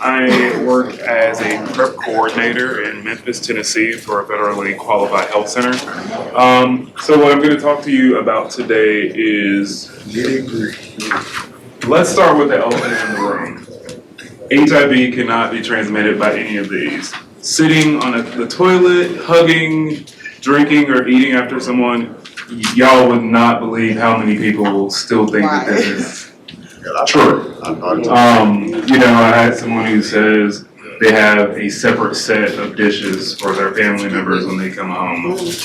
I work as a PrEP coordinator in Memphis, Tennessee for a federally qualified health center. So what I'm going to talk to you about today is, let's start with the elephant in the room. HIV cannot be transmitted by any of these. Sitting on the toilet, hugging, drinking, or eating after someone, y'all would not believe how many people still think that this is true. I had someone who says they have a separate set of dishes for their family members when they come home, which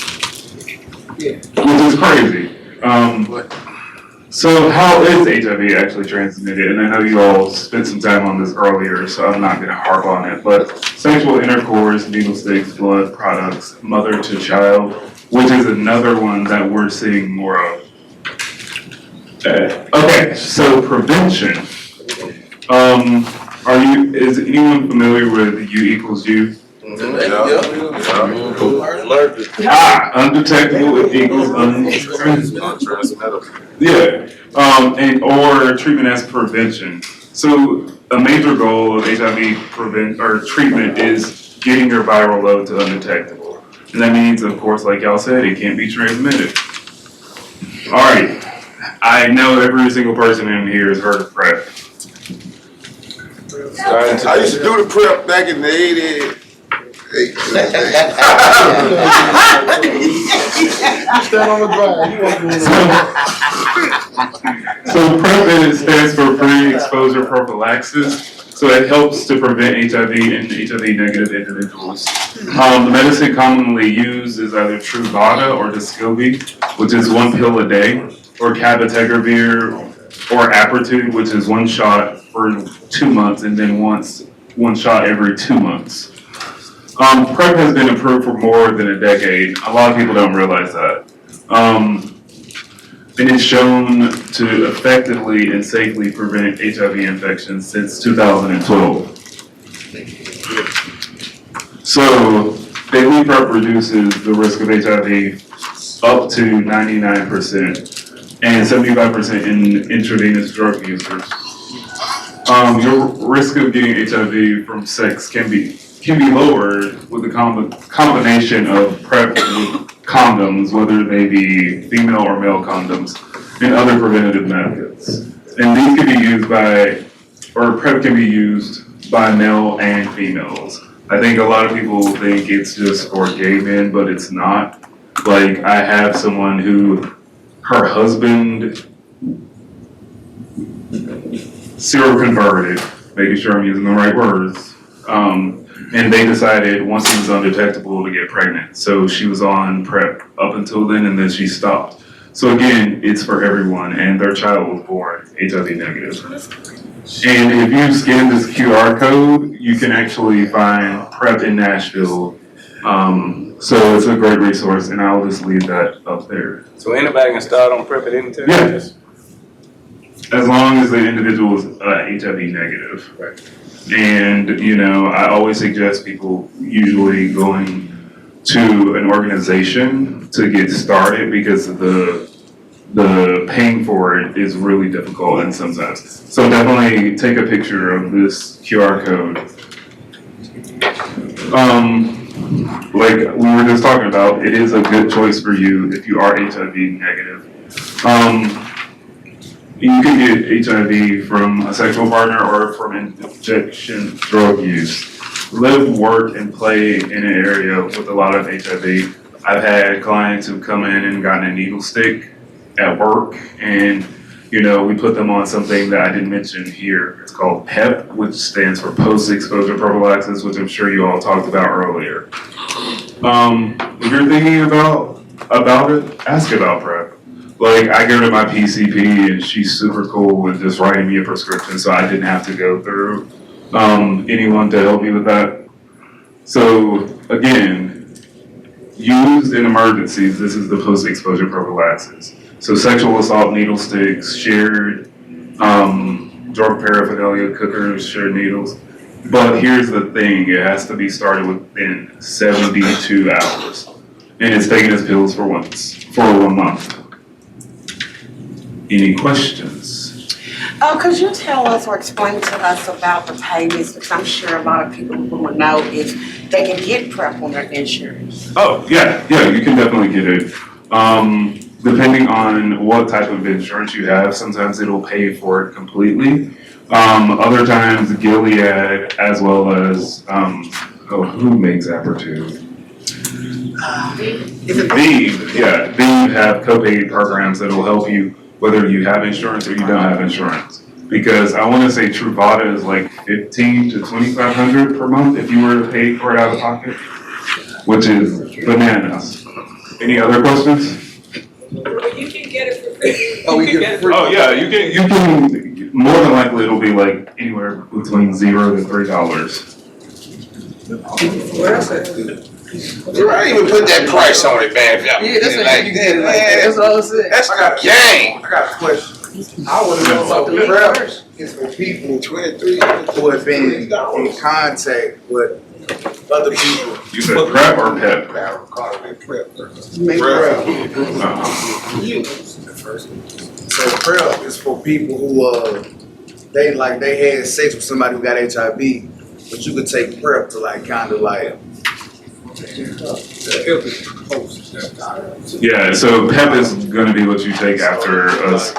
is crazy. So how is HIV actually transmitted? And I know you all spent some time on this earlier, so I'm not going to harp on it, but sexual intercourse, needle sticks, blood products, mother to child, which is another one that we're seeing more of. Okay, so prevention. Is anyone familiar with U equals U? Undetectable equals untransmittable. Yeah, or treatment as prevention. So a major goal of HIV treatment is getting your viral load to undetectable. And that means, of course, like y'all said, it can't be transmitted. All right, I know every single person in here has heard of PrEP. I used to do the PrEP back in the 80s. So PrEP stands for pre-exposure prophylaxis. So it helps to prevent HIV in HIV-negative individuals. The medicine commonly used is either Truvada or Descovy, which is 1 pill a day, or cabotegravir or Apretude, which is 1 shot for 2 months and then one shot every 2 months. PrEP has been approved for more than a decade. A lot of people don't realize that. And it's shown to effectively and safely prevent HIV infections since 2012. So, daily PrEP reduces the risk of HIV up to 99% and 75% in intravenous drug users. Your risk of getting HIV from sex can be lowered with a combination of PrEP with condoms, whether they be female or male condoms, and other preventative methods. And these can be used PrEP can be used by male and females. I think a lot of people think it's just for gay men, but it's not. Like, I have someone who, her husband seroconverted, making sure I'm using the right words, and they decided once he was undetectable to get pregnant. So she was on PrEP up until then, and then she stopped. So again, it's for everyone, and their child was born HIV negative. And if you scan this QR code, you can actually find PrEP in Nashville. So it's a great resource, and I'll just leave that up there. So anybody can start on PrEP at any time? Yes. As long as the individual is HIV negative. Right. And, I always suggest people usually going to an organization to get started because the paying for it is really difficult and sometimes. So definitely take a picture of this QR code. Like we were just talking about, it is a good choice for you if you are HIV negative. You can get HIV from a sexual partner or from injection drug use. Live, work, and play in an area with a lot of HIV. I've had clients who've come in and gotten a needle stick at work, and we put them on something that I didn't mention here. It's called PEP, which stands for post-exposure prophylaxis, which I'm sure you all talked about earlier. If you're thinking about it, ask about PrEP. Like, I go to my PCP and she's super cool with just writing me a prescription, so I didn't have to go through anyone to help me with that. So again, used in emergencies, this is the post-exposure prophylaxis. So sexual assault, needle sticks, shared drug paraphernalia, cookers, shared needles. But here's the thing, it has to be started within 72 hours. And it's taken as pills for 1 month. Any questions? Could you tell us or explain to us about the payments, because I'm sure a lot of people who will know if they can get PrEP on their insurance? Oh, yeah, you can definitely get it. Depending on what type of insurance you have, sometimes it'll pay for it completely. Other times, Gilead, as well as, who makes Apertune? Veev, yeah, Veev have copay programs that will help you whether you have insurance or you don't have insurance. Because I want to say Truvada is like $1,500 to $2,500 per month if you were to pay for it out of pocket, which is bananas. Any other questions? You can get it for free. Oh, we get it for free. Oh yeah, you can. More than likely, it'll be like anywhere between $0 to $3. Bro, I didn't even put that price on it, man. Yeah, that's what you did. Like, that's all I said. That's a gang. I got a question. I want to know about the PrEP is for people 23 who have been in contact with other people. You said PrEP or PEP? So PrEP is for people who they had sex with somebody who got HIV, but you could take PrEP to like kind of like. Yeah, so PEP is going to be what you take after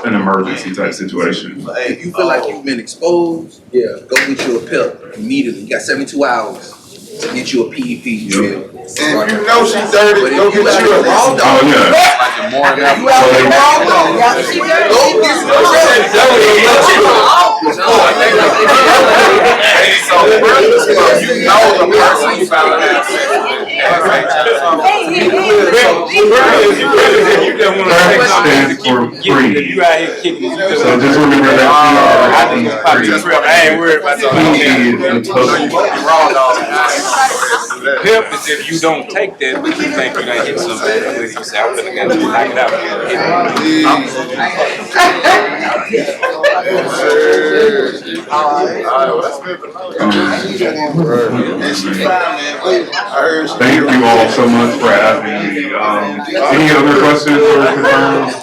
an emergency type situation. If you feel like you've been exposed, go get you a PrEP immediately. You got 72 hours to get you a PEP. Yep. And if you know she's dirty, go get you a raw dog. Oh yeah. Stands for free. You out here kicking it. So just remember that I think it's probably just real. I ain't worried about PE is the total. PrEP is if you don't take that, but you think you're gonna hit somebody with it. You say, I'm gonna knock it out. Thank you all so much for having me. Any other questions or concerns?